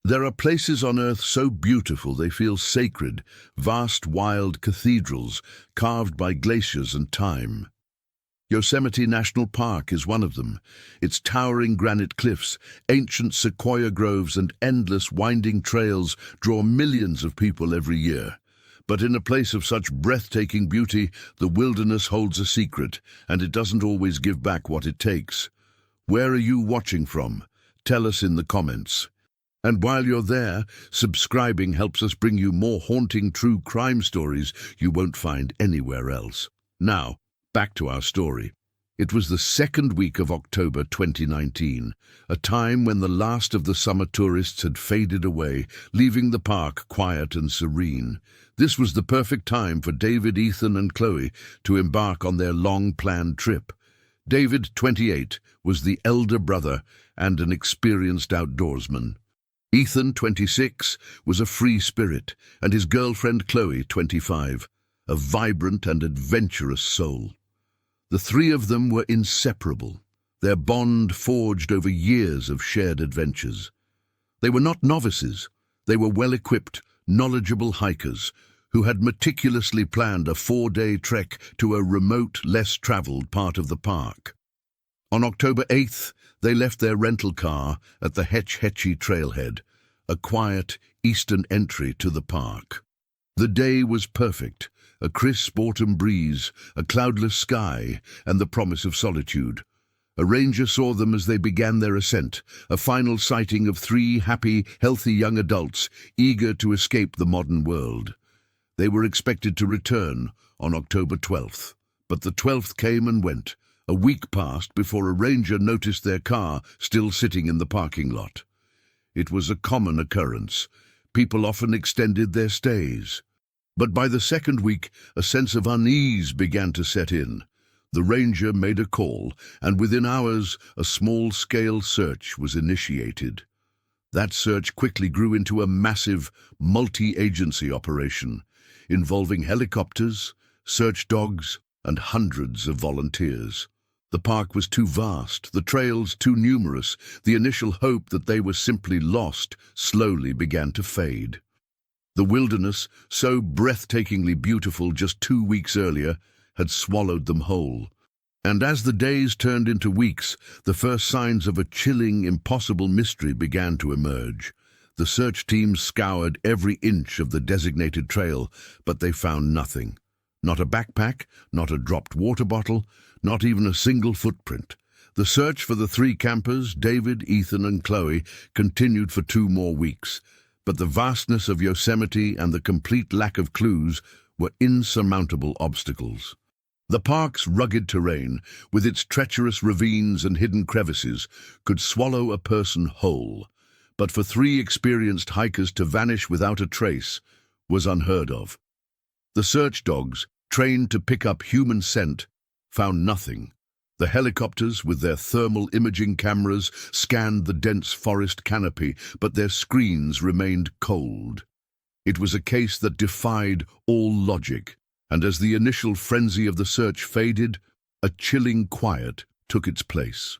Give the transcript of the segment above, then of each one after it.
There are places on Earth so beautiful they feel sacred, vast wild cathedrals carved by glaciers and time. Yosemite National Park is one of them. Its towering granite cliffs, ancient sequoia groves and endless winding trails draw millions of people every year. But in a place of such breathtaking beauty, the wilderness holds a secret, and it doesn't always give back what it takes. Where are you watching from? Tell us in the comments. And while you're there, subscribing helps us bring you more haunting true crime stories you won't find anywhere else. Now, back to our story. It was the second week of October 2019, a time when the last of the summer tourists had faded away, leaving the park quiet and serene. This was the perfect time for David, Ethan, and Chloe to embark on their long-planned trip. David, 28, was the elder brother and an experienced outdoorsman. Ethan, 26, was a free spirit, and his girlfriend Chloe, 25, a vibrant and adventurous soul. The three of them were inseparable, their bond forged over years of shared adventures. They were not novices, they were well-equipped, knowledgeable hikers who had meticulously planned a 4-day trek to a remote, less-traveled part of the park. On October 8th, they left their rental car at the Hetch Hetchy trailhead, a quiet eastern entry to the park. The day was perfect, a crisp autumn breeze, a cloudless sky, and the promise of solitude. A ranger saw them as they began their ascent, a final sighting of 3 happy, healthy young adults eager to escape the modern world. They were expected to return on October 12th, but the 12th came and went. A week passed before a ranger noticed their car still sitting in the parking lot. It was a common occurrence. People often extended their stays. But by the second week, a sense of unease began to set in. The ranger made a call, and within hours, a small-scale search was initiated. That search quickly grew into a massive, multi-agency operation, involving helicopters, search dogs, and hundreds of volunteers. The park was too vast, the trails too numerous. The initial hope that they were simply lost slowly began to fade. The wilderness, so breathtakingly beautiful just 2 weeks earlier, had swallowed them whole. And as the days turned into weeks, the first signs of a chilling, impossible mystery began to emerge. The search teams scoured every inch of the designated trail, but they found nothing. Not a backpack, not a dropped water bottle, not even a single footprint. The search for the 3 campers, David, Ethan, and Chloe, continued for 2 more weeks. But the vastness of Yosemite and the complete lack of clues were insurmountable obstacles. The park's rugged terrain, with its treacherous ravines and hidden crevices, could swallow a person whole. But for 3 experienced hikers to vanish without a trace was unheard of. The search dogs, trained to pick up human scent, found nothing. The helicopters, with their thermal imaging cameras, scanned the dense forest canopy, but their screens remained cold. It was a case that defied all logic, and as the initial frenzy of the search faded, a chilling quiet took its place.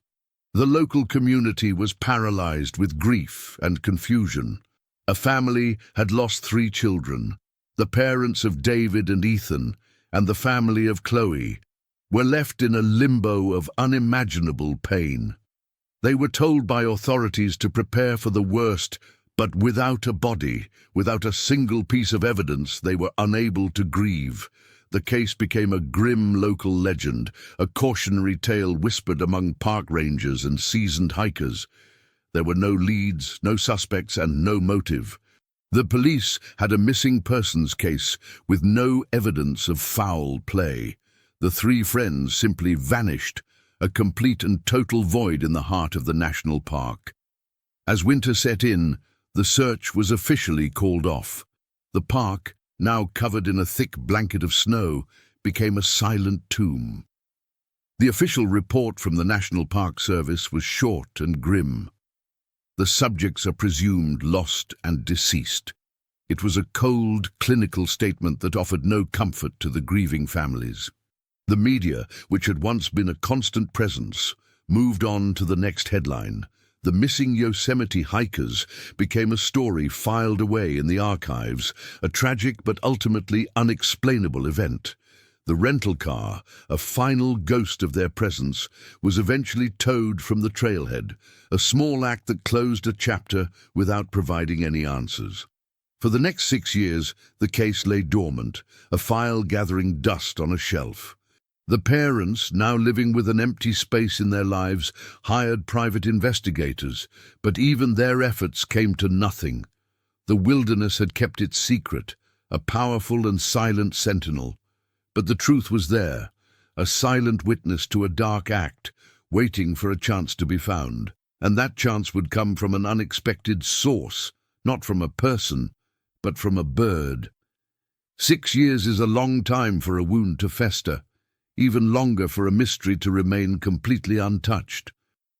The local community was paralyzed with grief and confusion. A family had lost 3 children. The parents of David and Ethan, and the family of Chloe, were left in a limbo of unimaginable pain. They were told by authorities to prepare for the worst, but without a body, without a single piece of evidence, they were unable to grieve. The case became a grim local legend, a cautionary tale whispered among park rangers and seasoned hikers. There were no leads, no suspects, and no motive. The police had a missing persons case with no evidence of foul play. The 3 friends simply vanished, a complete and total void in the heart of the national park. As winter set in, the search was officially called off. The park, now covered in a thick blanket of snow, became a silent tomb. The official report from the National Park Service was short and grim. The subjects are presumed lost and deceased. It was a cold, clinical statement that offered no comfort to the grieving families. The media, which had once been a constant presence, moved on to the next headline. The missing Yosemite hikers became a story filed away in the archives, a tragic but ultimately unexplainable event. The rental car, a final ghost of their presence, was eventually towed from the trailhead, a small act that closed a chapter without providing any answers. For the next 6 years, the case lay dormant, a file gathering dust on a shelf. The parents, now living with an empty space in their lives, hired private investigators, but even their efforts came to nothing. The wilderness had kept its secret, a powerful and silent sentinel. But the truth was there, a silent witness to a dark act, waiting for a chance to be found. And that chance would come from an unexpected source, not from a person, but from a bird. 6 years is a long time for a wound to fester, even longer for a mystery to remain completely untouched.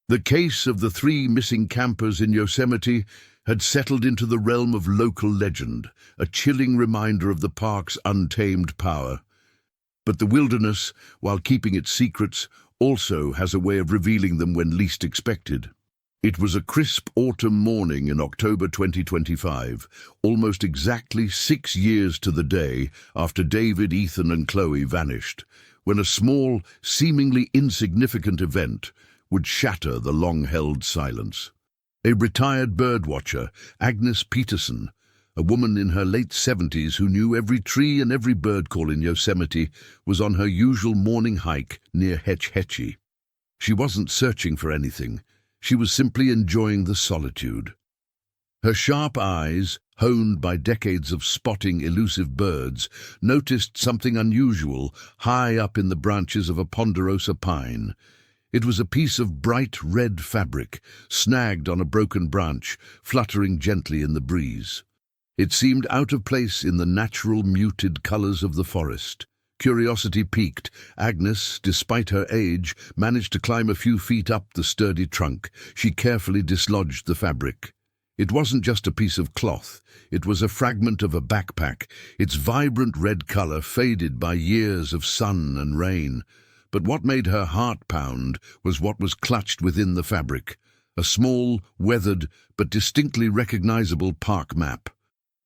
The case of the 3 missing campers in Yosemite had settled into the realm of local legend, a chilling reminder of the park's untamed power. But the wilderness, while keeping its secrets, also has a way of revealing them when least expected. It was a crisp autumn morning in October 2025, almost exactly 6 years to the day after David, Ethan and Chloe vanished, when a small, seemingly insignificant event would shatter the long-held silence. A retired birdwatcher, Agnes Peterson, a woman in her late 70s who knew every tree and every bird call in Yosemite, was on her usual morning hike near Hetch Hetchy. She wasn't searching for anything. She was simply enjoying the solitude. Her sharp eyes, honed by decades of spotting elusive birds, noticed something unusual high up in the branches of a ponderosa pine. It was a piece of bright red fabric, snagged on a broken branch, fluttering gently in the breeze. It seemed out of place in the natural muted colors of the forest. Curiosity piqued, Agnes, despite her age, managed to climb a few feet up the sturdy trunk. She carefully dislodged the fabric. It wasn't just a piece of cloth. It was a fragment of a backpack, its vibrant red color faded by years of sun and rain. But what made her heart pound was what was clutched within the fabric, a small, weathered, but distinctly recognizable park map.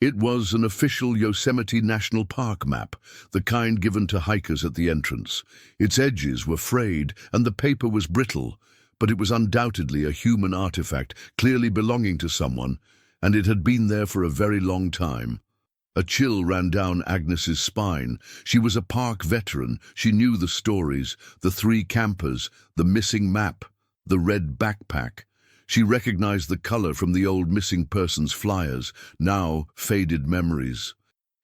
It was an official Yosemite National Park map, the kind given to hikers at the entrance. Its edges were frayed and the paper was brittle, but it was undoubtedly a human artifact, clearly belonging to someone, and it had been there for a very long time. A chill ran down Agnes's spine. She was a park veteran. She knew the stories, the 3 campers, the missing map, the red backpack. She recognized the color from the old missing persons flyers, now faded memories.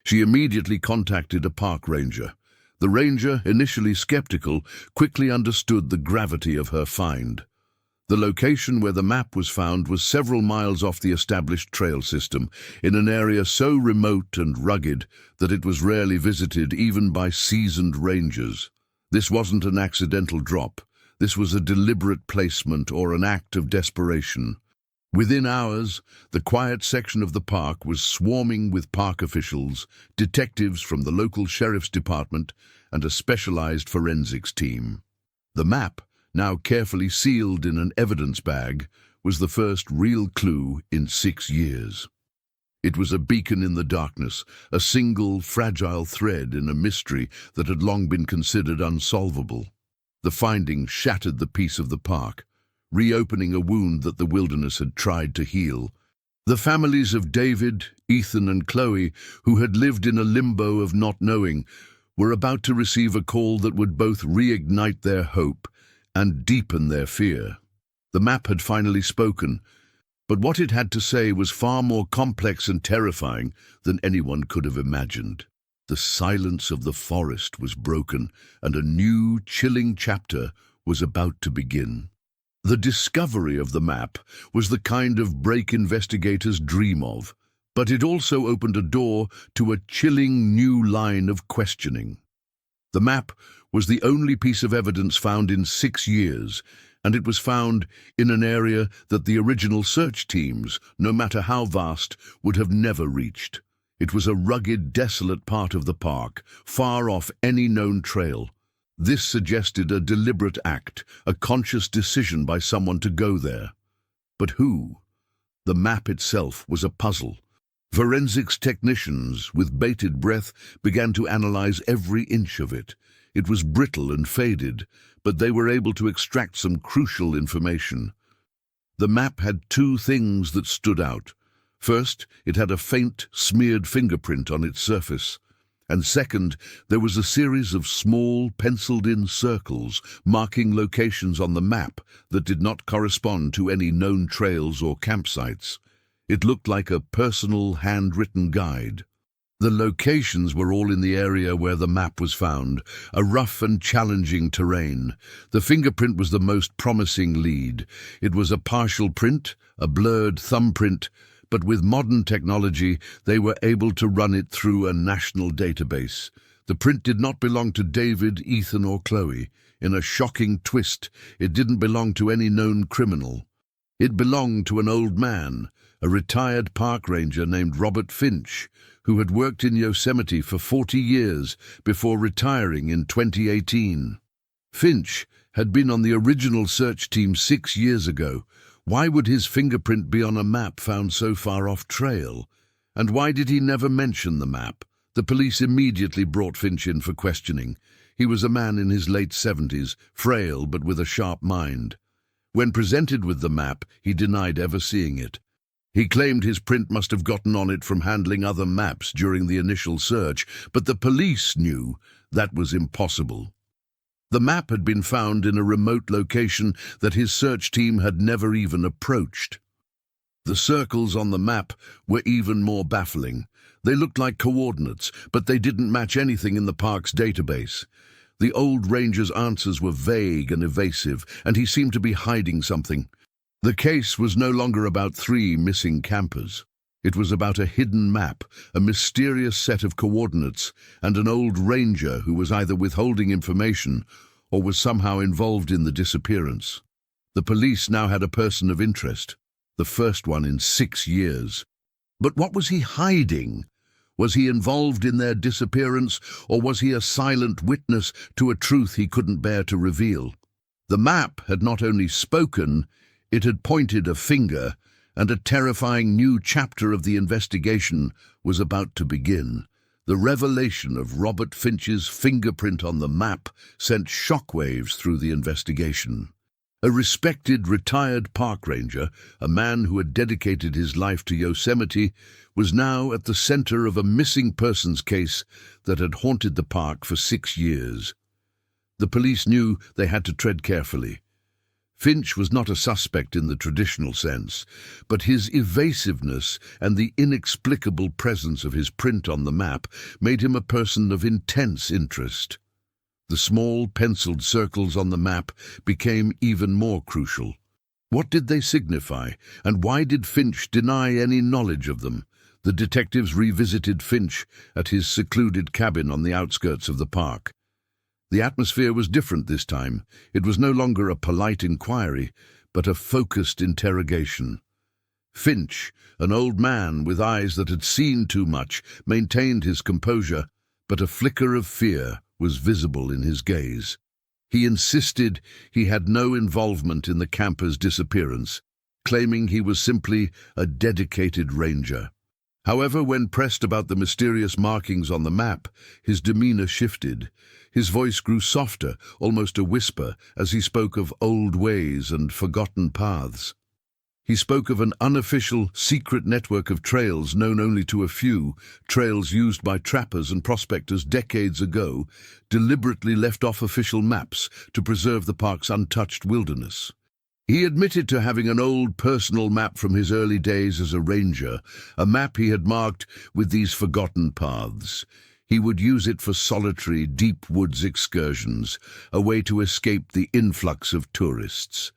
She immediately contacted a park ranger. The ranger, initially skeptical, quickly understood the gravity of her find. The location where the map was found was several miles off the established trail system, in an area so remote and rugged that it was rarely visited even by seasoned rangers. This wasn't an accidental drop. This was a deliberate placement or an act of desperation. Within hours, the quiet section of the park was swarming with park officials, detectives from the local sheriff's department, and a specialized forensics team. The map, now carefully sealed in an evidence bag, was the first real clue in 6 years. It was a beacon in the darkness, a single, fragile thread in a mystery that had long been considered unsolvable. The finding shattered the peace of the park, reopening a wound that the wilderness had tried to heal. The families of David, Ethan and Chloe, who had lived in a limbo of not knowing, were about to receive a call that would both reignite their hope and deepen their fear. The map had finally spoken, but what it had to say was far more complex and terrifying than anyone could have imagined. The silence of the forest was broken, and a new, chilling chapter was about to begin. The discovery of the map was the kind of break investigators dream of, but it also opened a door to a chilling new line of questioning. The map was the only piece of evidence found in 6 years, and it was found in an area that the original search teams, no matter how vast, would have never reached. It was a rugged, desolate part of the park, far off any known trail. This suggested a deliberate act, a conscious decision by someone to go there. But who? The map itself was a puzzle. Forensics technicians, with bated breath, began to analyze every inch of it. It was brittle and faded, but they were able to extract some crucial information. The map had two things that stood out. First, it had a faint, smeared fingerprint on its surface. And second, there was a series of small, penciled-in circles marking locations on the map that did not correspond to any known trails or campsites. It looked like a personal, handwritten guide. The locations were all in the area where the map was found, a rough and challenging terrain. The fingerprint was the most promising lead. It was a partial print, a blurred thumbprint, but with modern technology, they were able to run it through a national database. The print did not belong to David, Ethan, or Chloe. In a shocking twist, it didn't belong to any known criminal. It belonged to an old man, a retired park ranger named Robert Finch, who had worked in Yosemite for 40 years before retiring in 2018. Finch had been on the original search team 6 years ago. Why would his fingerprint be on a map found so far off trail? And why did he never mention the map? The police immediately brought Finch in for questioning. He was a man in his late 70s, frail but with a sharp mind. When presented with the map, he denied ever seeing it. He claimed his print must have gotten on it from handling other maps during the initial search, but the police knew that was impossible. The map had been found in a remote location that his search team had never even approached. The circles on the map were even more baffling. They looked like coordinates, but they didn't match anything in the park's database. The old ranger's answers were vague and evasive, and he seemed to be hiding something. The case was no longer about 3 missing campers. It was about a hidden map, a mysterious set of coordinates, and an old ranger who was either withholding information or was somehow involved in the disappearance. The police now had a person of interest, the first one in 6 years. But what was he hiding? Was he involved in their disappearance, or was he a silent witness to a truth he couldn't bear to reveal? The map had not only spoken, it had pointed a finger, and a terrifying new chapter of the investigation was about to begin. The revelation of Robert Finch's fingerprint on the map sent shockwaves through the investigation. A respected retired park ranger, a man who had dedicated his life to Yosemite, was now at the center of a missing persons case that had haunted the park for 6 years. The police knew they had to tread carefully. Finch was not a suspect in the traditional sense, but his evasiveness and the inexplicable presence of his print on the map made him a person of intense interest. The small penciled circles on the map became even more crucial. What did they signify, and why did Finch deny any knowledge of them? The detectives revisited Finch at his secluded cabin on the outskirts of the park. The atmosphere was different this time. It was no longer a polite inquiry, but a focused interrogation. Finch, an old man with eyes that had seen too much, maintained his composure, but a flicker of fear was visible in his gaze. He insisted he had no involvement in the camper's disappearance, claiming he was simply a dedicated ranger. However, when pressed about the mysterious markings on the map, his demeanor shifted. His voice grew softer, almost a whisper, as he spoke of old ways and forgotten paths. He spoke of an unofficial, secret network of trails known only to a few, trails used by trappers and prospectors decades ago, deliberately left off official maps to preserve the park's untouched wilderness. He admitted to having an old personal map from his early days as a ranger, a map he had marked with these forgotten paths. He would use it for solitary, deep woods excursions, a way to escape the influx of tourists.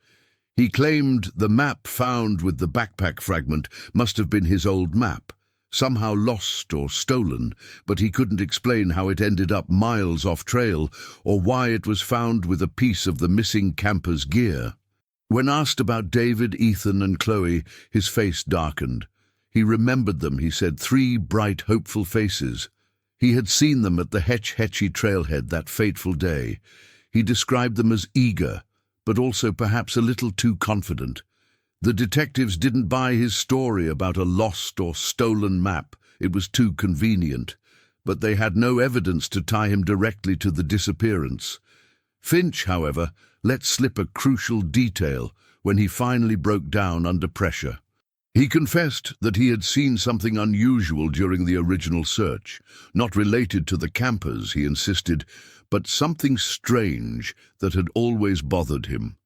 He claimed the map found with the backpack fragment must have been his old map, somehow lost or stolen, but he couldn't explain how it ended up miles off trail or why it was found with a piece of the missing camper's gear. When asked about David, Ethan, and Chloe, his face darkened. He remembered them, he said, 3 bright, hopeful faces. He had seen them at the Hetch Hetchy trailhead that fateful day. He described them as eager, but also perhaps a little too confident. The detectives didn't buy his story about a lost or stolen map. It was too convenient. But they had no evidence to tie him directly to the disappearance. Finch, however, let slip a crucial detail when he finally broke down under pressure. He confessed that he had seen something unusual during the original search, not related to the campers, he insisted, but something strange that had always bothered him.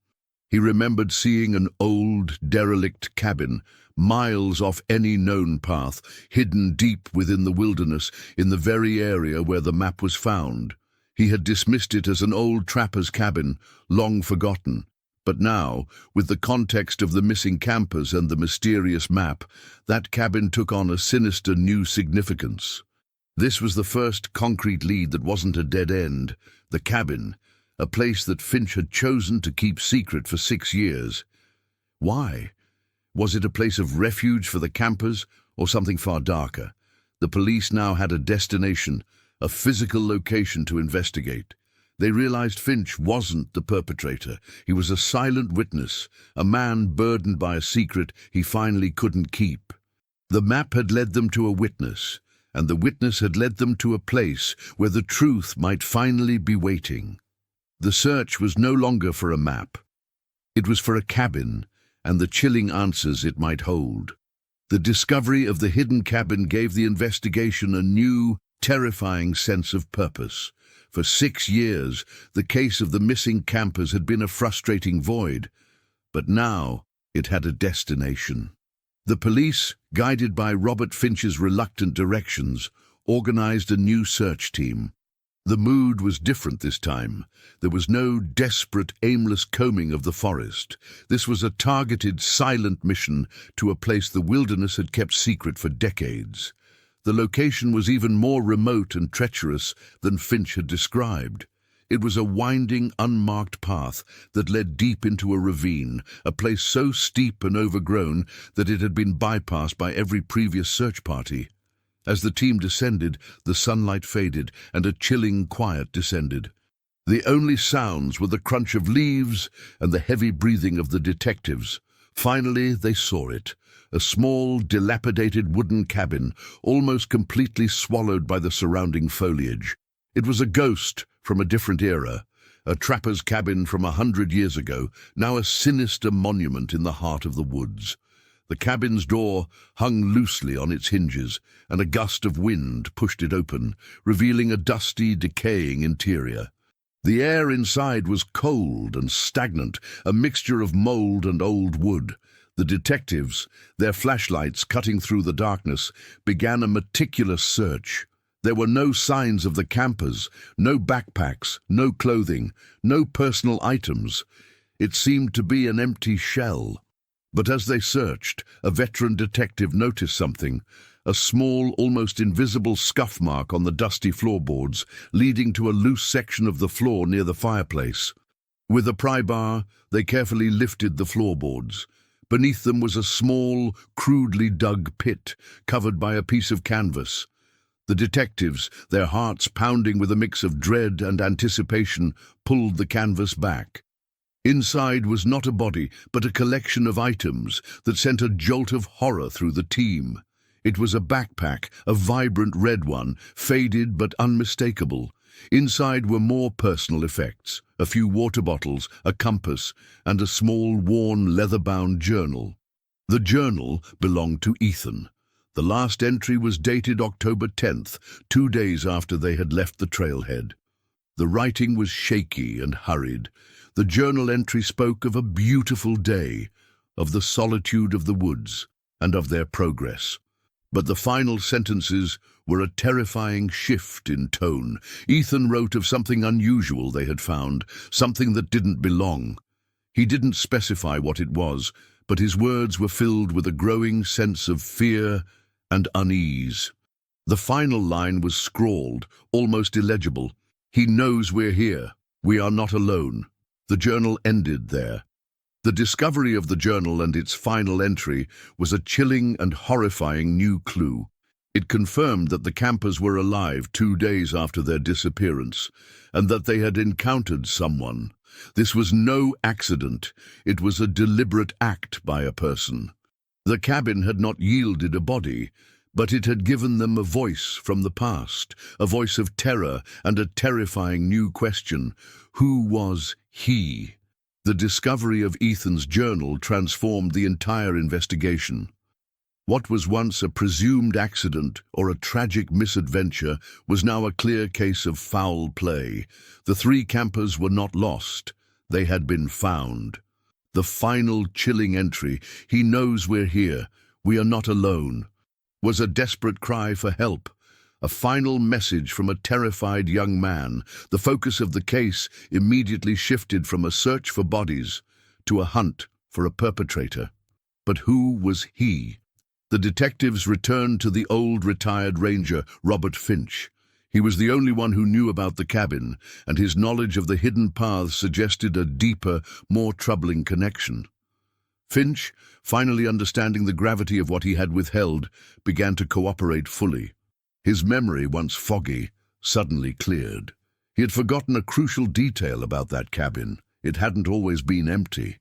He remembered seeing an old, derelict cabin, miles off any known path, hidden deep within the wilderness in the very area where the map was found. He had dismissed it as an old trapper's cabin, long forgotten. But now, with the context of the missing campers and the mysterious map, that cabin took on a sinister new significance. This was the first concrete lead that wasn't a dead end. The cabin, a place that Finch had chosen to keep secret for 6 years. Why? Was it a place of refuge for the campers, or something far darker? The police now had a destination, a physical location to investigate. They realized Finch wasn't the perpetrator. He was a silent witness, a man burdened by a secret he finally couldn't keep. The map had led them to a witness, and the witness had led them to a place where the truth might finally be waiting. The search was no longer for a map. It was for a cabin, and the chilling answers it might hold. The discovery of the hidden cabin gave the investigation a new, terrifying sense of purpose. For 6 years, the case of the missing campers had been a frustrating void, but now it had a destination. The police, guided by Robert Finch's reluctant directions, organized a new search team. The mood was different this time. There was no desperate, aimless combing of the forest. This was a targeted, silent mission to a place the wilderness had kept secret for decades. The location was even more remote and treacherous than Finch had described. It was a winding, unmarked path that led deep into a ravine, a place so steep and overgrown that it had been bypassed by every previous search party. As the team descended, the sunlight faded and a chilling quiet descended. The only sounds were the crunch of leaves and the heavy breathing of the detectives. Finally, they saw it. A small, dilapidated wooden cabin, almost completely swallowed by the surrounding foliage. It was a ghost from a different era, a trapper's cabin from 100 years ago, now a sinister monument in the heart of the woods. The cabin's door hung loosely on its hinges, and a gust of wind pushed it open, revealing a dusty, decaying interior. The air inside was cold and stagnant, a mixture of mold and old wood. The detectives, their flashlights cutting through the darkness, began a meticulous search. There were no signs of the campers, no backpacks, no clothing, no personal items. It seemed to be an empty shell. But as they searched, a veteran detective noticed something, a small, almost invisible scuff mark on the dusty floorboards, leading to a loose section of the floor near the fireplace. With a pry bar, they carefully lifted the floorboards. Beneath them was a small, crudely dug pit, covered by a piece of canvas. The detectives, their hearts pounding with a mix of dread and anticipation, pulled the canvas back. Inside was not a body, but a collection of items that sent a jolt of horror through the team. It was a backpack, a vibrant red one, faded but unmistakable. Inside were more personal effects, a few water bottles, a compass, and a small, worn, leather-bound journal. The journal belonged to Ethan. The last entry was dated October 10th, 2 days after they had left the trailhead. The writing was shaky and hurried. The journal entry spoke of a beautiful day, of the solitude of the woods, and of their progress. But the final sentences were a terrifying shift in tone. Ethan wrote of something unusual they had found, something that didn't belong. He didn't specify what it was, but his words were filled with a growing sense of fear and unease. The final line was scrawled, almost illegible. "He knows we're here. We are not alone." The journal ended there. The discovery of the journal and its final entry was a chilling and horrifying new clue. It confirmed that the campers were alive 2 days after their disappearance, and that they had encountered someone This was no accident. It was a deliberate act by a person. The cabin had not yielded a body, but it had given them a voice from the past, a voice of terror and a terrifying new question. Who was he? The discovery of Ethan's journal transformed the entire investigation. What was once a presumed accident or a tragic misadventure was now a clear case of foul play. The three campers were not lost. They had been found. The final chilling entry, "He knows we're here. We are not alone," was a desperate cry for help. A final message from a terrified young man. The focus of the case immediately shifted from a search for bodies to a hunt for a perpetrator. But who was he? The detectives returned to the old retired ranger, Robert Finch. He was the only one who knew about the cabin, and his knowledge of the hidden paths suggested a deeper, more troubling connection. Finch, finally understanding the gravity of what he had withheld, began to cooperate fully. His memory, once foggy, suddenly cleared. He had forgotten a crucial detail about that cabin. It hadn't always been empty.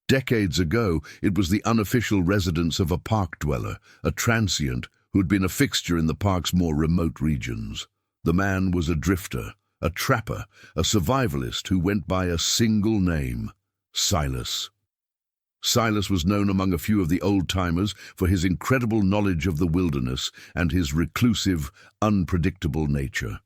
Decades ago, it was the unofficial residence of a park dweller, a transient who had been a fixture in the park's more remote regions. The man was a drifter, a trapper, a survivalist who went by a single name: Silas. Silas was known among a few of the old-timers for his incredible knowledge of the wilderness and his reclusive, unpredictable nature.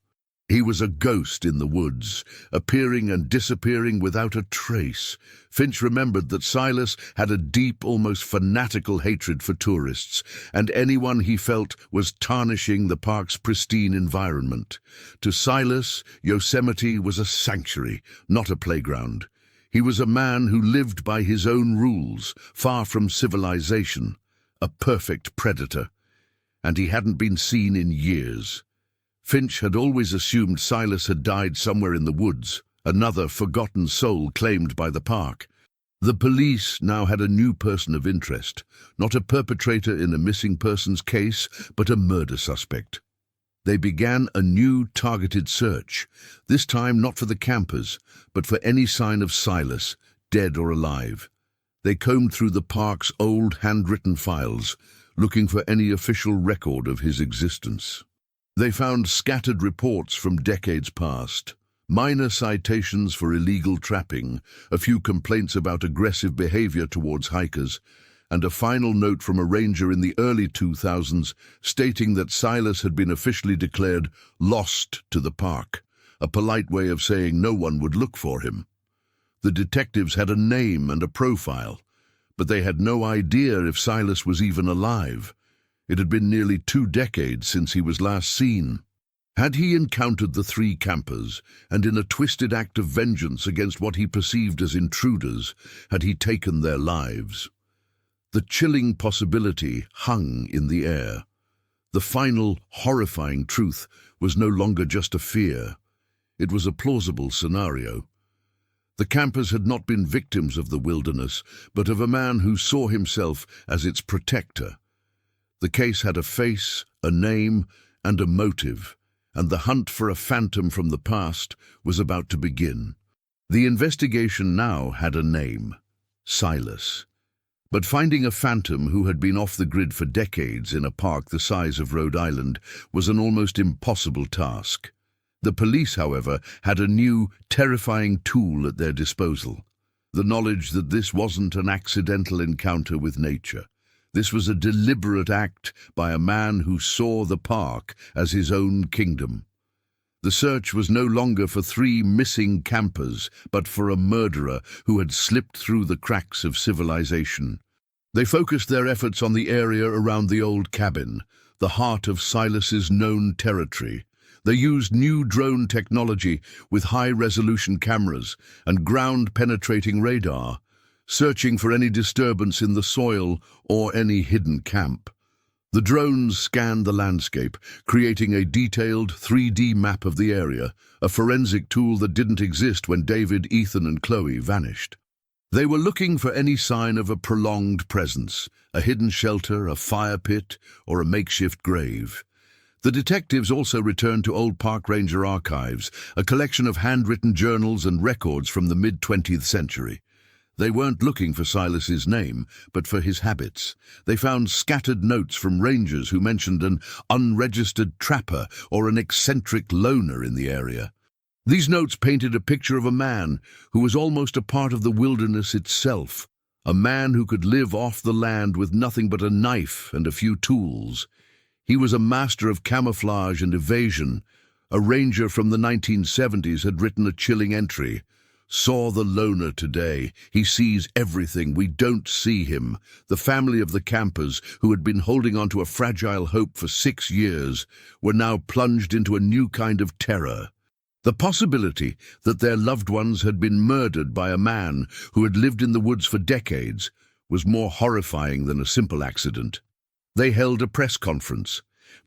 He was a ghost in the woods, appearing and disappearing without a trace. Finch remembered that Silas had a deep, almost fanatical hatred for tourists, and anyone he felt was tarnishing the park's pristine environment. To Silas, Yosemite was a sanctuary, not a playground. He was a man who lived by his own rules, far from civilization, a perfect predator. And he hadn't been seen in years. Finch had always assumed Silas had died somewhere in the woods, another forgotten soul claimed by the park. The police now had a new person of interest, not a perpetrator in a missing persons case, but a murder suspect. They began a new targeted search, this time not for the campers, but for any sign of Silas, dead or alive. They combed through the park's old handwritten files, looking for any official record of his existence. They found scattered reports from decades past, minor citations for illegal trapping, a few complaints about aggressive behavior towards hikers, and a final note from a ranger in the early 2000s stating that Silas had been officially declared lost to the park, a polite way of saying no one would look for him. The detectives had a name and a profile, but they had no idea if Silas was even alive. It had been nearly 2 decades since he was last seen. Had he encountered the three campers, and in a twisted act of vengeance against what he perceived as intruders, had he taken their lives? The chilling possibility hung in the air. The final, horrifying truth was no longer just a fear. It was a plausible scenario. The campers had not been victims of the wilderness, but of a man who saw himself as its protector. The case had a face, a name, and a motive, and the hunt for a phantom from the past was about to begin. The investigation now had a name: Silas. But finding a phantom who had been off the grid for decades in a park the size of Rhode Island was an almost impossible task. The police, however, had a new, terrifying tool at their disposal: the knowledge that this wasn't an accidental encounter with nature. This was a deliberate act by a man who saw the park as his own kingdom. The search was no longer for 3 missing campers, but for a murderer who had slipped through the cracks of civilization. They focused their efforts on the area around the old cabin, the heart of Silas's known territory. They used new drone technology with high-resolution cameras and ground-penetrating radar, searching for any disturbance in the soil or any hidden camp. The drones scanned the landscape, creating a detailed 3D map of the area, a forensic tool that didn't exist when David, Ethan, and Chloe vanished. They were looking for any sign of a prolonged presence, a hidden shelter, a fire pit, or a makeshift grave. The detectives also returned to old park ranger archives, a collection of handwritten journals and records from the mid-20th century. They weren't looking for Silas's name, but for his habits. They found scattered notes from rangers who mentioned an unregistered trapper or an eccentric loner in the area. These notes painted a picture of a man who was almost a part of the wilderness itself, a man who could live off the land with nothing but a knife and a few tools. He was a master of camouflage and evasion. A ranger from the 1970s had written a chilling entry. Saw the loner today. He sees everything. We don't see him. The family of the campers, who had been holding on to a fragile hope for 6 years, were now plunged into a new kind of terror. The possibility that their loved ones had been murdered by a man who had lived in the woods for decades was more horrifying than a simple accident. They held a press conference,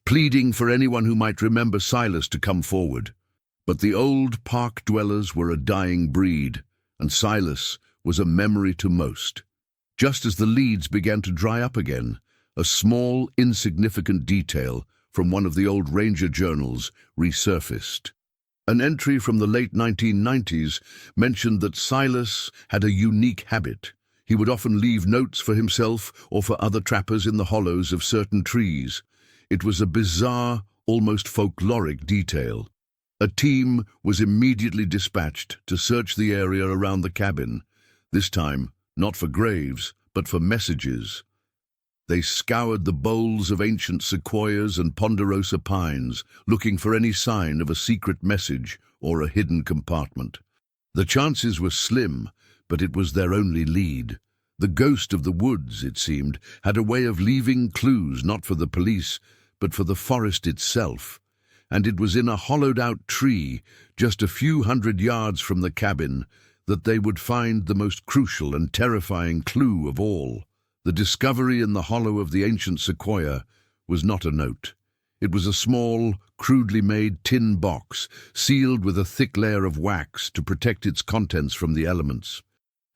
pleading for anyone who might remember Silas to come forward. But the old park dwellers were a dying breed, and Silas was a memory to most. Just as the leads began to dry up again, a small, insignificant detail from one of the old ranger journals resurfaced. An entry from the late 1990s mentioned that Silas had a unique habit. He would often leave notes for himself or for other trappers in the hollows of certain trees. It was a bizarre, almost folkloric detail. A team was immediately dispatched to search the area around the cabin, this time not for graves, but for messages. They scoured the boles of ancient sequoias and ponderosa pines, looking for any sign of a secret message or a hidden compartment. The chances were slim, but it was their only lead. The ghost of the woods, it seemed, had a way of leaving clues not for the police, but for the forest itself. And it was in a hollowed-out tree, just a few hundred yards from the cabin, that they would find the most crucial and terrifying clue of all. The discovery in the hollow of the ancient sequoia was not a note. It was a small, crudely made tin box, sealed with a thick layer of wax to protect its contents from the elements.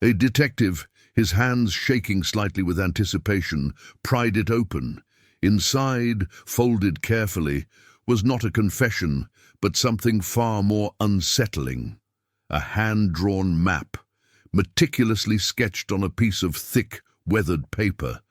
A detective, his hands shaking slightly with anticipation, pried it open. Inside, folded carefully, was not a confession, but something far more unsettling. A hand-drawn map, meticulously sketched on a piece of thick, weathered paper.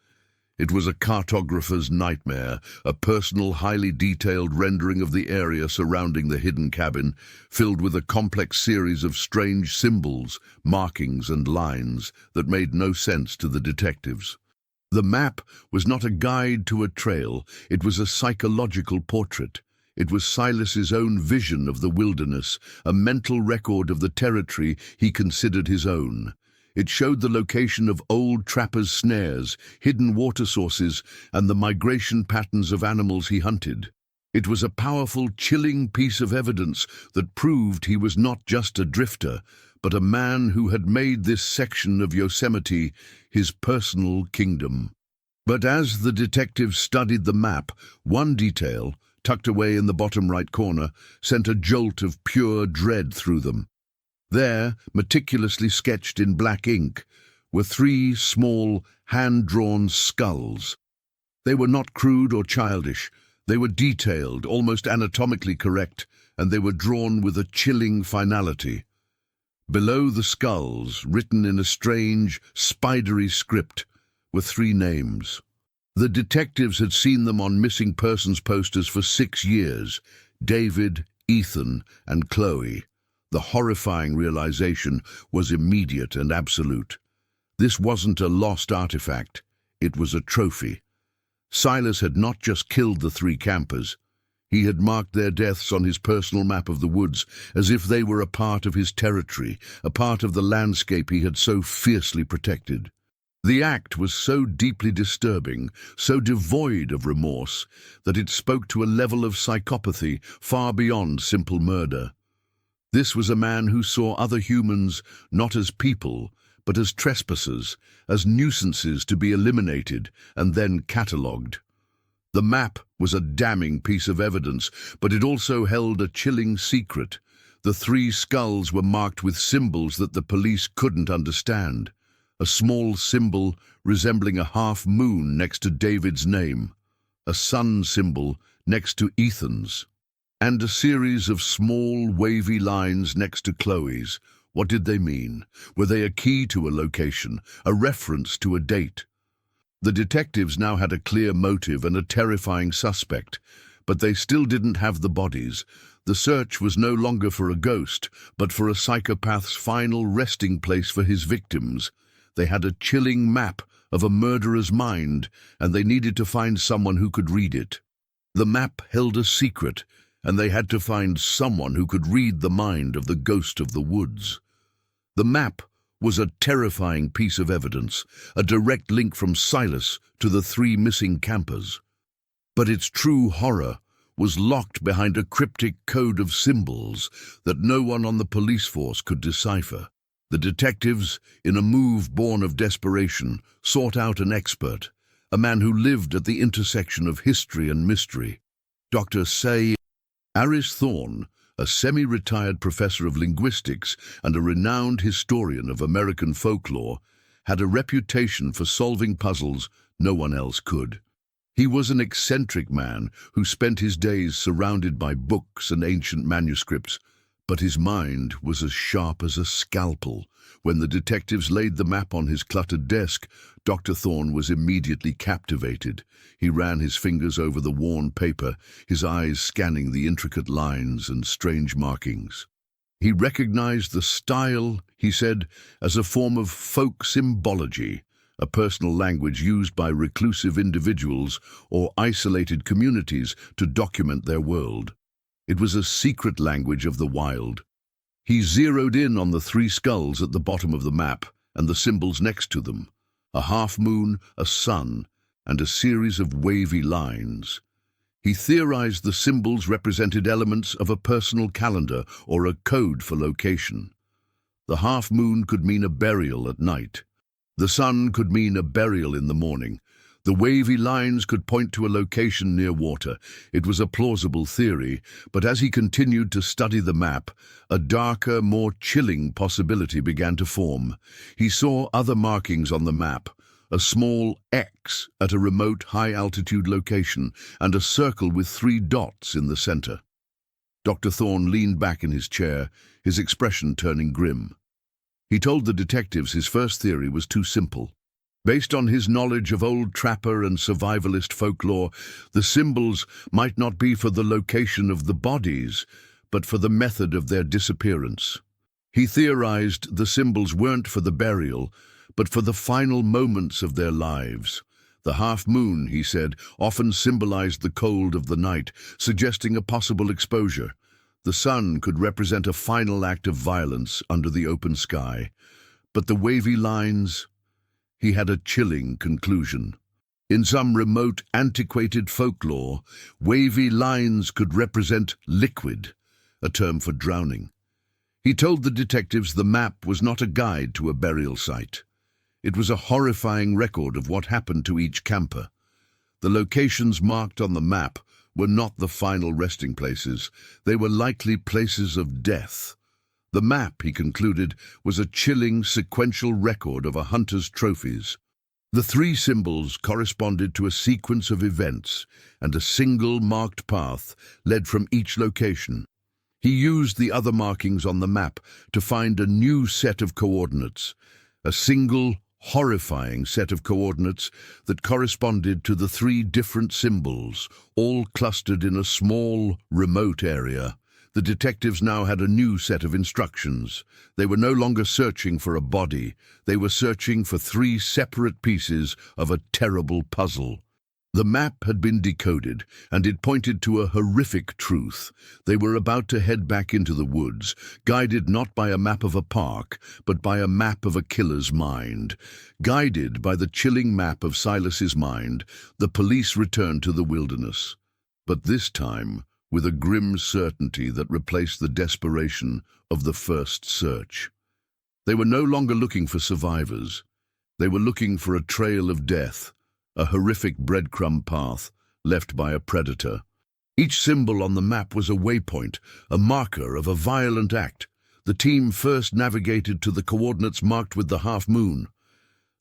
It was a cartographer's nightmare, a personal, highly detailed rendering of the area surrounding the hidden cabin, filled with a complex series of strange symbols, markings and lines that made no sense to the detectives. The map was not a guide to a trail, it was a psychological portrait. It was Silas's own vision of the wilderness, a mental record of the territory he considered his own. It showed the location of old trappers' snares, hidden water sources, and the migration patterns of animals he hunted. It was a powerful, chilling piece of evidence that proved he was not just a drifter, but a man who had made this section of Yosemite his personal kingdom. But as the detectives studied the map, one detail, tucked away in the bottom right corner, sent a jolt of pure dread through them. There, meticulously sketched in black ink, were 3 small, hand-drawn skulls. They were not crude or childish. They were detailed, almost anatomically correct, and they were drawn with a chilling finality. Below the skulls, written in a strange, spidery script, were 3 names. The detectives had seen them on missing persons posters for 6 years: David, Ethan, and Chloe. The horrifying realization was immediate and absolute. This wasn't a lost artifact, it was a trophy. Silas had not just killed the 3 campers. He had marked their deaths on his personal map of the woods, as if they were a part of his territory, a part of the landscape he had so fiercely protected. The act was so deeply disturbing, so devoid of remorse, that it spoke to a level of psychopathy far beyond simple murder. This was a man who saw other humans not as people, but as trespassers, as nuisances to be eliminated and then catalogued. The map was a damning piece of evidence, but it also held a chilling secret. The 3 skulls were marked with symbols that the police couldn't understand. A small symbol resembling a half-moon next to David's name. A sun symbol next to Ethan's, and a series of small, wavy lines next to Chloe's. What did they mean? Were they a key to a location, a reference to a date? The detectives now had a clear motive and a terrifying suspect, but they still didn't have the bodies. The search was no longer for a ghost, but for a psychopath's final resting place for his victims. They had a chilling map of a murderer's mind, and they needed to find someone who could read it. The map held a secret, and they had to find someone who could read the mind of the ghost of the woods. The map was a terrifying piece of evidence, a direct link from Silas to the 3 missing campers. But its true horror was locked behind a cryptic code of symbols that no one on the police force could decipher. The detectives, in a move born of desperation, sought out an expert, a man who lived at the intersection of history and mystery. Dr. Aris Thorne, a semi-retired professor of linguistics and a renowned historian of American folklore, had a reputation for solving puzzles no one else could. He was an eccentric man who spent his days surrounded by books and ancient manuscripts, but his mind was as sharp as a scalpel. When the detectives laid the map on his cluttered desk, Dr. Thorne was immediately captivated. He ran his fingers over the worn paper, his eyes scanning the intricate lines and strange markings. He recognized the style, he said, as a form of folk symbology, a personal language used by reclusive individuals or isolated communities to document their world. It was a secret language of the wild. He zeroed in on the 3 skulls at the bottom of the map and the symbols next to them, a half-moon, a sun, and a series of wavy lines. He theorized the symbols represented elements of a personal calendar or a code for location. The half-moon could mean a burial at night. The sun could mean a burial in the morning. The wavy lines could point to a location near water. It was a plausible theory, but as he continued to study the map, a darker, more chilling possibility began to form. He saw other markings on the map, a small X at a remote high-altitude location, and a circle with 3 dots in the center. Dr. Thorne leaned back in his chair, his expression turning grim. He told the detectives his first theory was too simple. Based on his knowledge of old trapper and survivalist folklore, the symbols might not be for the location of the bodies, but for the method of their disappearance. He theorized the symbols weren't for the burial, but for the final moments of their lives. The half-moon, he said, often symbolized the cold of the night, suggesting a possible exposure. The sun could represent a final act of violence under the open sky. But the wavy lines... He had a chilling conclusion. In some remote, antiquated folklore, wavy lines could represent liquid, a term for drowning. He told the detectives the map was not a guide to a burial site. It was a horrifying record of what happened to each camper. The locations marked on the map were not the final resting places. They were likely places of death. The map, he concluded, was a chilling, sequential record of a hunter's trophies. The 3 symbols corresponded to a sequence of events, and a single marked path led from each location. He used the other markings on the map to find a new set of coordinates, a single, horrifying set of coordinates that corresponded to the 3 different symbols, all clustered in a small, remote area. The detectives now had a new set of instructions. They were no longer searching for a body. They were searching for 3 separate pieces of a terrible puzzle. The map had been decoded, and it pointed to a horrific truth. They were about to head back into the woods, guided not by a map of a park, but by a map of a killer's mind. Guided by the chilling map of Silas's mind, the police returned to the wilderness. But this time, with a grim certainty that replaced the desperation of the first search. They were no longer looking for survivors. They were looking for a trail of death, a horrific breadcrumb path left by a predator. Each symbol on the map was a waypoint, a marker of a violent act. The team first navigated to the coordinates marked with the half-moon.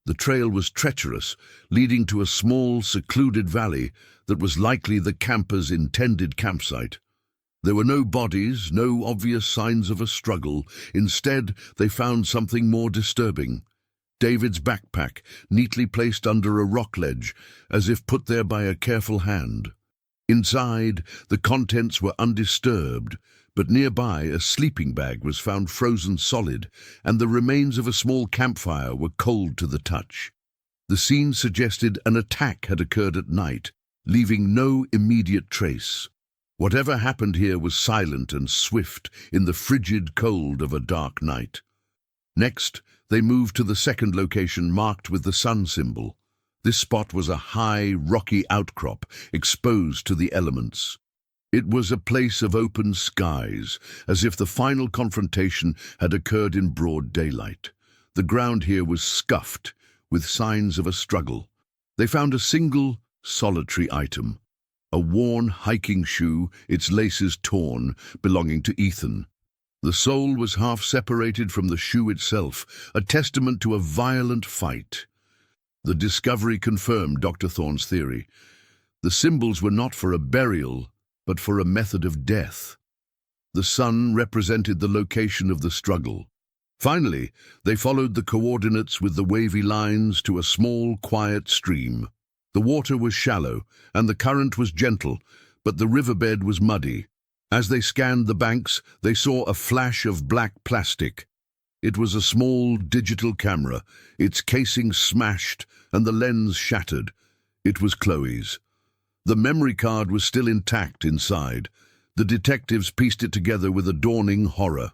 The trail was treacherous, leading to a small, secluded valley that was likely the campers' intended campsite. There were no bodies, no obvious signs of a struggle. Instead, they found something more disturbing. David's backpack, neatly placed under a rock ledge, as if put there by a careful hand. Inside, the contents were undisturbed, but nearby a sleeping bag was found frozen solid, and the remains of a small campfire were cold to the touch. The scene suggested an attack had occurred at night, leaving no immediate trace. Whatever happened here was silent and swift in the frigid cold of a dark night. Next, they moved to the second location marked with the sun symbol. This spot was a high, rocky outcrop exposed to the elements. It was a place of open skies, as if the final confrontation had occurred in broad daylight. The ground here was scuffed, with signs of a struggle. They found a single, solitary item. A worn hiking shoe, its laces torn, belonging to Ethan. The sole was half separated from the shoe itself, a testament to a violent fight. The discovery confirmed Dr. Thorne's theory. The symbols were not for a burial, but for a method of death. The sun represented the location of the struggle. Finally, they followed the coordinates with the wavy lines to a small, quiet stream. The water was shallow, and the current was gentle, but the riverbed was muddy. As they scanned the banks, they saw a flash of black plastic. It was a small digital camera, its casing smashed and the lens shattered. It was Chloe's. The memory card was still intact inside. The detectives pieced it together with a dawning horror.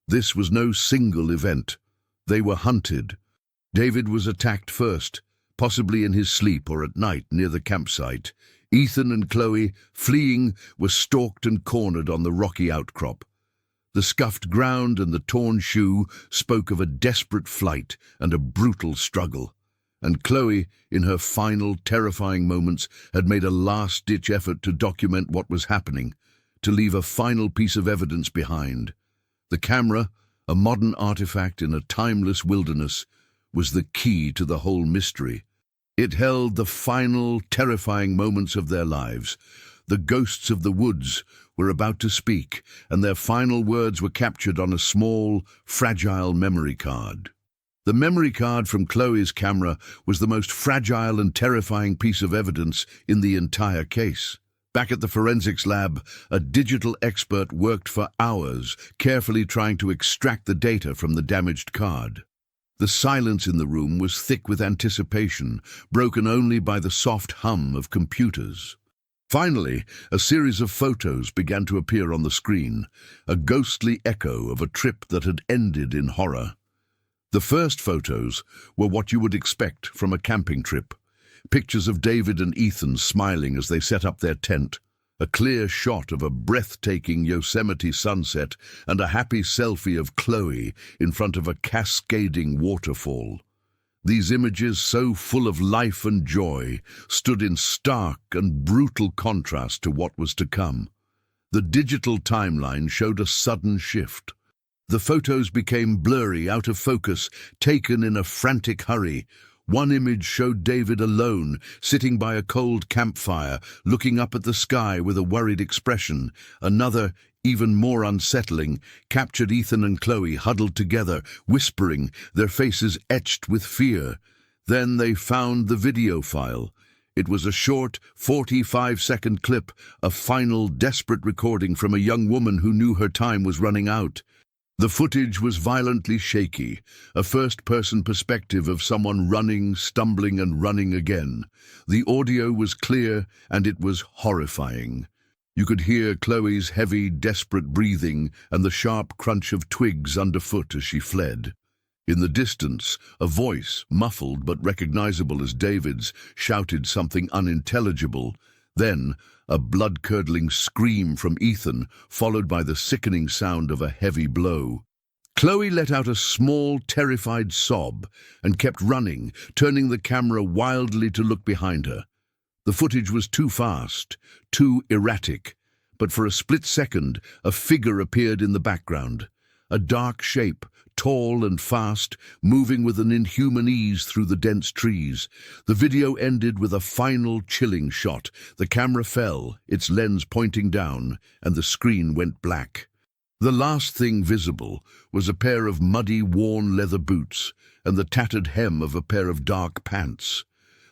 This was no single event. They were hunted. David was attacked first, possibly in his sleep or at night near the campsite. Ethan and Chloe, fleeing, were stalked and cornered on the rocky outcrop. The scuffed ground and the torn shoe spoke of a desperate flight and a brutal struggle. And Chloe, in her final, terrifying moments, had made a last-ditch effort to document what was happening, to leave a final piece of evidence behind. The camera, a modern artifact in a timeless wilderness, was the key to the whole mystery. It held the final, terrifying moments of their lives. The ghosts of the woods were about to speak, and their final words were captured on a small, fragile memory card. The memory card from Chloe's camera was the most fragile and terrifying piece of evidence in the entire case. Back at the forensics lab, a digital expert worked for hours, carefully trying to extract the data from the damaged card. The silence in the room was thick with anticipation, broken only by the soft hum of computers. Finally, a series of photos began to appear on the screen, a ghostly echo of a trip that had ended in horror. The first photos were what you would expect from a camping trip. Pictures of David and Ethan smiling as they set up their tent, a clear shot of a breathtaking Yosemite sunset, and a happy selfie of Chloe in front of a cascading waterfall. These images, so full of life and joy, stood in stark and brutal contrast to what was to come. The digital timeline showed a sudden shift. The photos became blurry, out of focus, taken in a frantic hurry. One image showed David alone, sitting by a cold campfire, looking up at the sky with a worried expression. Another, even more unsettling, captured Ethan and Chloe huddled together, whispering, their faces etched with fear. Then they found the video file. It was a short, 45-second clip, a final, desperate recording from a young woman who knew her time was running out. The footage was violently shaky, a first-person perspective of someone running, stumbling and running again. The audio was clear, and it was horrifying. You could hear Chloe's heavy, desperate breathing and the sharp crunch of twigs underfoot as she fled. In the distance, a voice, muffled but recognizable as David's, shouted something unintelligible. Then, a blood-curdling scream from Ethan, followed by the sickening sound of a heavy blow. Chloe let out a small, terrified sob and kept running, turning the camera wildly to look behind her. The footage was too fast, too erratic, but for a split second, a figure appeared in the background. a dark shape, tall and fast, moving with an inhuman ease through the dense trees. The video ended with a final chilling shot. The camera fell, its lens pointing down, and the screen went black. The last thing visible was a pair of muddy, worn leather boots and the tattered hem of a pair of dark pants.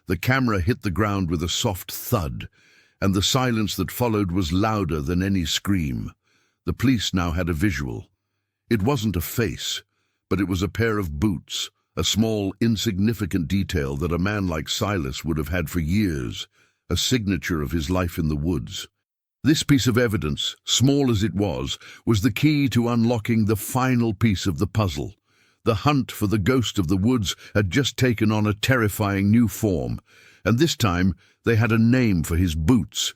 The camera hit the ground with a soft thud, and the silence that followed was louder than any scream. The police now had a visual. It wasn't a face, but it was a pair of boots, a small, insignificant detail that a man like Silas would have had for years, a signature of his life in the woods. This piece of evidence, small as it was the key to unlocking the final piece of the puzzle. The hunt for the ghost of the woods had just taken on a terrifying new form, and this time they had a name for his boots.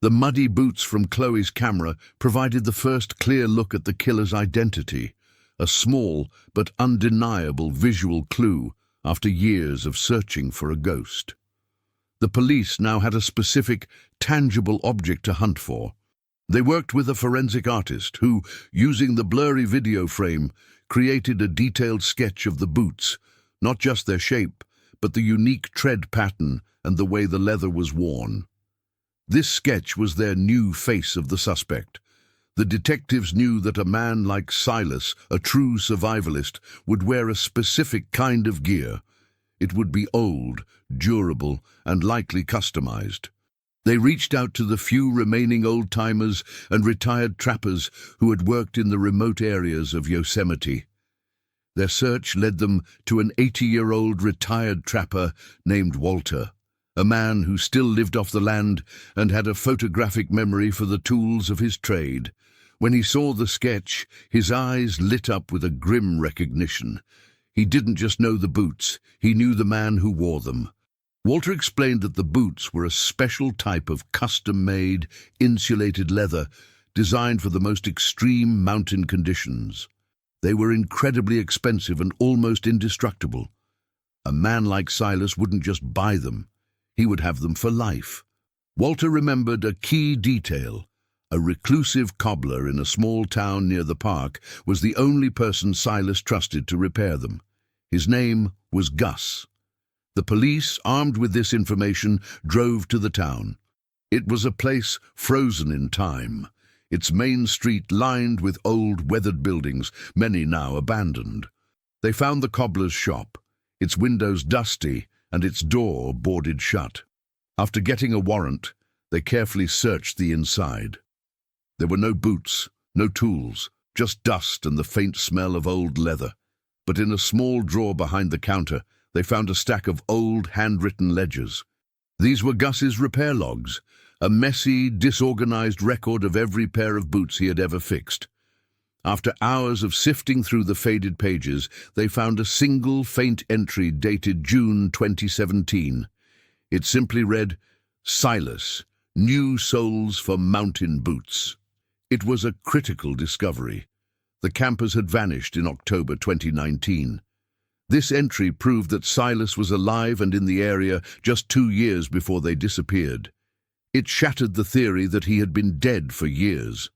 The muddy boots from Chloe's camera provided the first clear look at the killer's identity, a small but undeniable visual clue after years of searching for a ghost. The police now had a specific, tangible object to hunt for. They worked with a forensic artist who, using the blurry video frame, created a detailed sketch of the boots, not just their shape, but the unique tread pattern and the way the leather was worn. This sketch was their new face of the suspect. The detectives knew that a man like Silas, a true survivalist, would wear a specific kind of gear. It would be old, durable, and likely customized. They reached out to the few remaining old-timers and retired trappers who had worked in the remote areas of Yosemite. Their search led them to an 80-year-old retired trapper named Walter, a man who still lived off the land and had a photographic memory for the tools of his trade. When he saw the sketch, his eyes lit up with a grim recognition. He didn't just know the boots, he knew the man who wore them. Walter explained that the boots were a special type of custom-made, insulated leather designed for the most extreme mountain conditions. They were incredibly expensive and almost indestructible. A man like Silas wouldn't just buy them, he would have them for life. Walter remembered a key detail. A reclusive cobbler in a small town near the park was the only person Silas trusted to repair them. His name was Gus. The police, armed with this information, drove to the town. It was a place frozen in time, its main street lined with old, weathered buildings, many now abandoned. They found the cobbler's shop, its windows dusty and its door boarded shut. After getting a warrant, they carefully searched the inside. There were no boots, no tools, just dust and the faint smell of old leather. But in a small drawer behind the counter, they found a stack of old handwritten ledgers. These were Gus's repair logs, a messy, disorganized record of every pair of boots he had ever fixed. After hours of sifting through the faded pages, they found a single faint entry dated June 2017. It simply read, "Silas, new soles for mountain boots." It was a critical discovery. The campers had vanished in October 2019. This entry proved that Silas was alive and in the area just 2 years before they disappeared. It shattered the theory that he had been dead for years.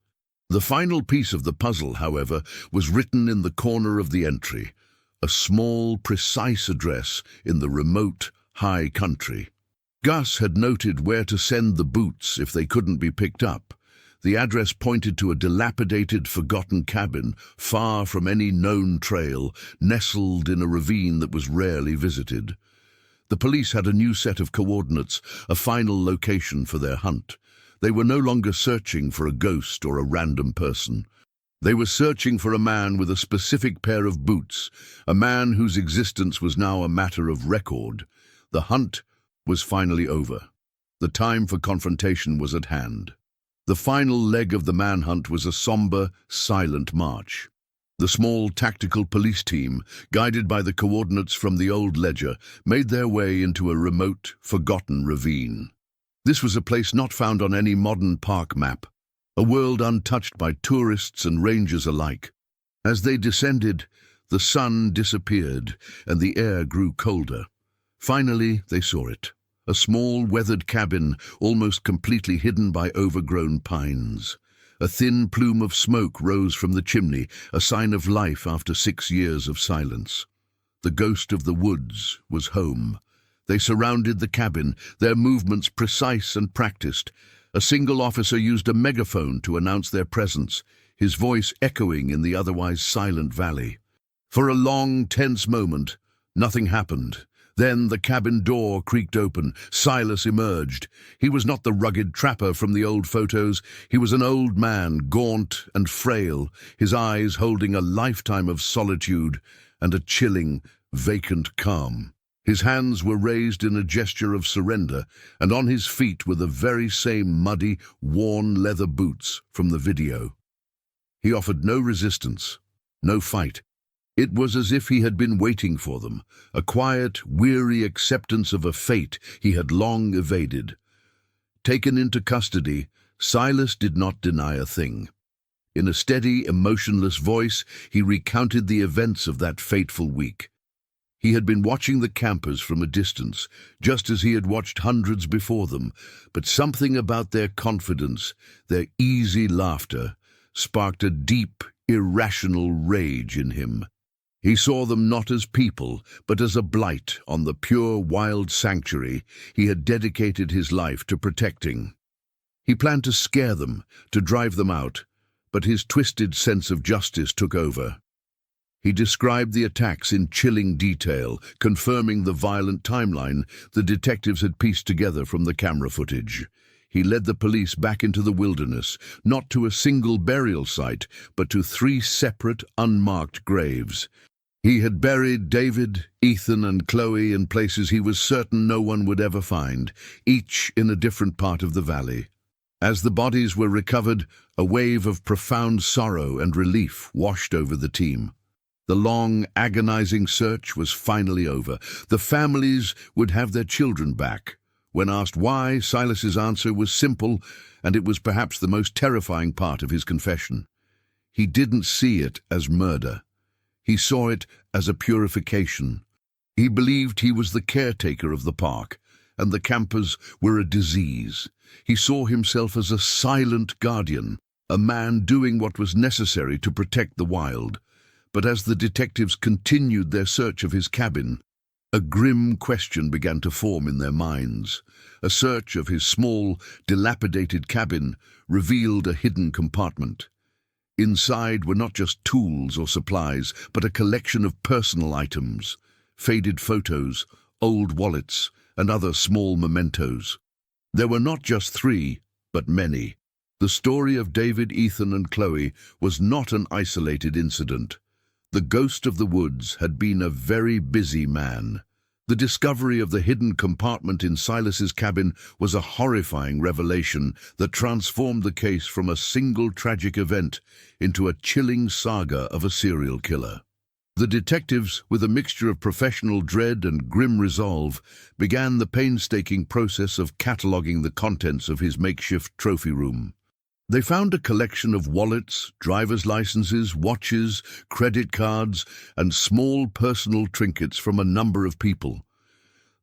The final piece of the puzzle, however, was written in the corner of the entry, a small, precise address in the remote, high country. Gus had noted where to send the boots if they couldn't be picked up. The address pointed to a dilapidated, forgotten cabin, far from any known trail, nestled in a ravine that was rarely visited. The police had a new set of coordinates, a final location for their hunt. They were no longer searching for a ghost or a random person. They were searching for a man with a specific pair of boots, a man whose existence was now a matter of record. The hunt was finally over. The time for confrontation was at hand. The final leg of the manhunt was a somber, silent march. The small tactical police team, guided by the coordinates from the old ledger, made their way into a remote, forgotten ravine. This was a place not found on any modern park map, a world untouched by tourists and rangers alike. As they descended, the sun disappeared and the air grew colder. Finally, they saw it. A small, weathered cabin, almost completely hidden by overgrown pines. A thin plume of smoke rose from the chimney, a sign of life after 6 years of silence. The ghost of the woods was home. They surrounded the cabin, their movements precise and practiced. A single officer used a megaphone to announce their presence, his voice echoing in the otherwise silent valley. For a long, tense moment, nothing happened. Then the cabin door creaked open. Silas emerged. He was not the rugged trapper from the old photos. He was an old man, gaunt and frail, his eyes holding a lifetime of solitude and a chilling, vacant calm. His hands were raised in a gesture of surrender, and on his feet were the very same muddy, worn leather boots from the video. He offered no resistance, no fight. It was as if he had been waiting for them, a quiet, weary acceptance of a fate he had long evaded. Taken into custody, Silas did not deny a thing. In a steady, emotionless voice, he recounted the events of that fateful week. He had been watching the campers from a distance, just as he had watched hundreds before them, but something about their confidence, their easy laughter, sparked a deep, irrational rage in him. He saw them not as people, but as a blight on the pure, wild sanctuary he had dedicated his life to protecting. He planned to scare them, to drive them out, but his twisted sense of justice took over. He described the attacks in chilling detail, confirming the violent timeline the detectives had pieced together from the camera footage. He led the police back into the wilderness, not to a single burial site, but to 3 separate, unmarked graves. He had buried David, Ethan, and Chloe in places he was certain no one would ever find, each in a different part of the valley. As the bodies were recovered, a wave of profound sorrow and relief washed over the team. The long, agonizing search was finally over. The families would have their children back. When asked why, Silas's answer was simple, and it was perhaps the most terrifying part of his confession. He didn't see it as murder. He saw it as a purification. He believed he was the caretaker of the park, and the campers were a disease. He saw himself as a silent guardian, a man doing what was necessary to protect the wild. But as the detectives continued their search of his cabin, a grim question began to form in their minds. A search of his small, dilapidated cabin revealed a hidden compartment. Inside were not just tools or supplies, but a collection of personal items, faded photos, old wallets, and other small mementos. There were not just 3, but many. The story of David, Ethan, and Chloe was not an isolated incident. The ghost of the woods had been a very busy man. The discovery of the hidden compartment in Silas's cabin was a horrifying revelation that transformed the case from a single tragic event into a chilling saga of a serial killer. The detectives, with a mixture of professional dread and grim resolve, began the painstaking process of cataloguing the contents of his makeshift trophy room. They found a collection of wallets, driver's licenses, watches, credit cards, and small personal trinkets from a number of people.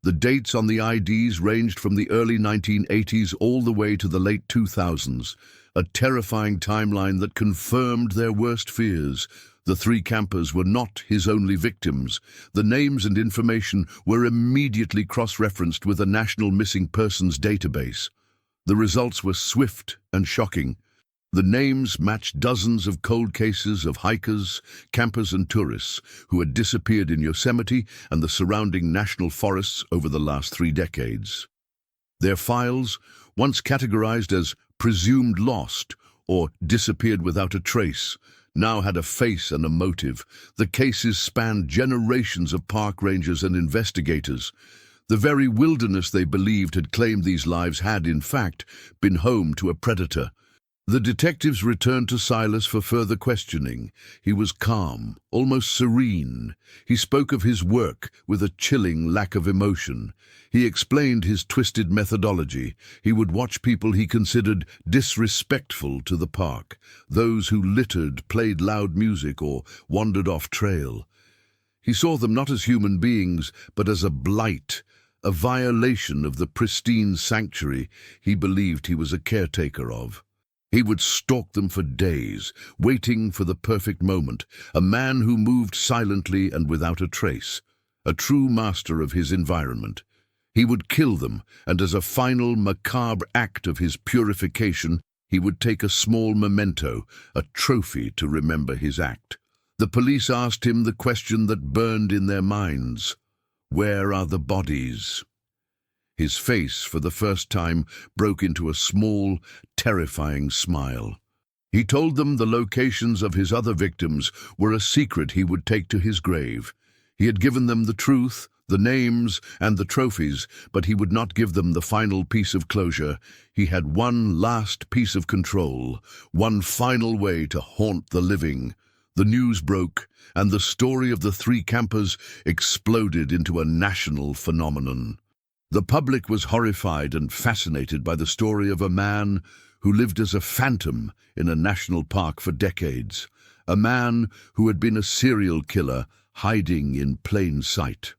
The dates on the IDs ranged from the early 1980s all the way to the late 2000s, a terrifying timeline that confirmed their worst fears. The 3 campers were not his only victims. The names and information were immediately cross-referenced with a national missing persons database. The results were swift and shocking. The names matched dozens of cold cases of hikers, campers, and tourists who had disappeared in Yosemite and the surrounding national forests over the last 3 decades. Their files, once categorized as presumed lost or disappeared without a trace, now had a face and a motive. The cases spanned generations of park rangers and investigators. The very wilderness they believed had claimed these lives had, in fact, been home to a predator. The detectives returned to Silas for further questioning. He was calm, almost serene. He spoke of his work with a chilling lack of emotion. He explained his twisted methodology. He would watch people he considered disrespectful to the park, those who littered, played loud music, or wandered off trail. He saw them not as human beings, but as a blight, a violation of the pristine sanctuary he believed he was a caretaker of. He would stalk them for days, waiting for the perfect moment, a man who moved silently and without a trace, a true master of his environment. He would kill them, and as a final macabre act of his purification, he would take a small memento, a trophy to remember his act. The police asked him the question that burned in their minds: where are the bodies? His face, for the first time, broke into a small, terrifying smile. He told them the locations of his other victims were a secret he would take to his grave. He had given them the truth, the names, and the trophies, but he would not give them the final piece of closure. He had one last piece of control, one final way to haunt the living. The news broke, and the story of the three campers exploded into a national phenomenon. The public was horrified and fascinated by the story of a man who lived as a phantom in a national park for decades, a man who had been a serial killer hiding in plain sight.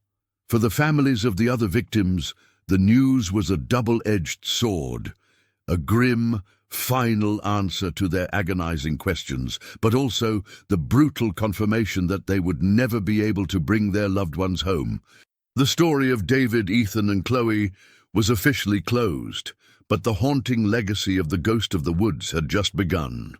For the families of the other victims, the news was a double-edged sword, a grim, final answer to their agonizing questions, but also the brutal confirmation that they would never be able to bring their loved ones home. The story of David, Ethan, and Chloe was officially closed, but the haunting legacy of the ghost of the woods had just begun.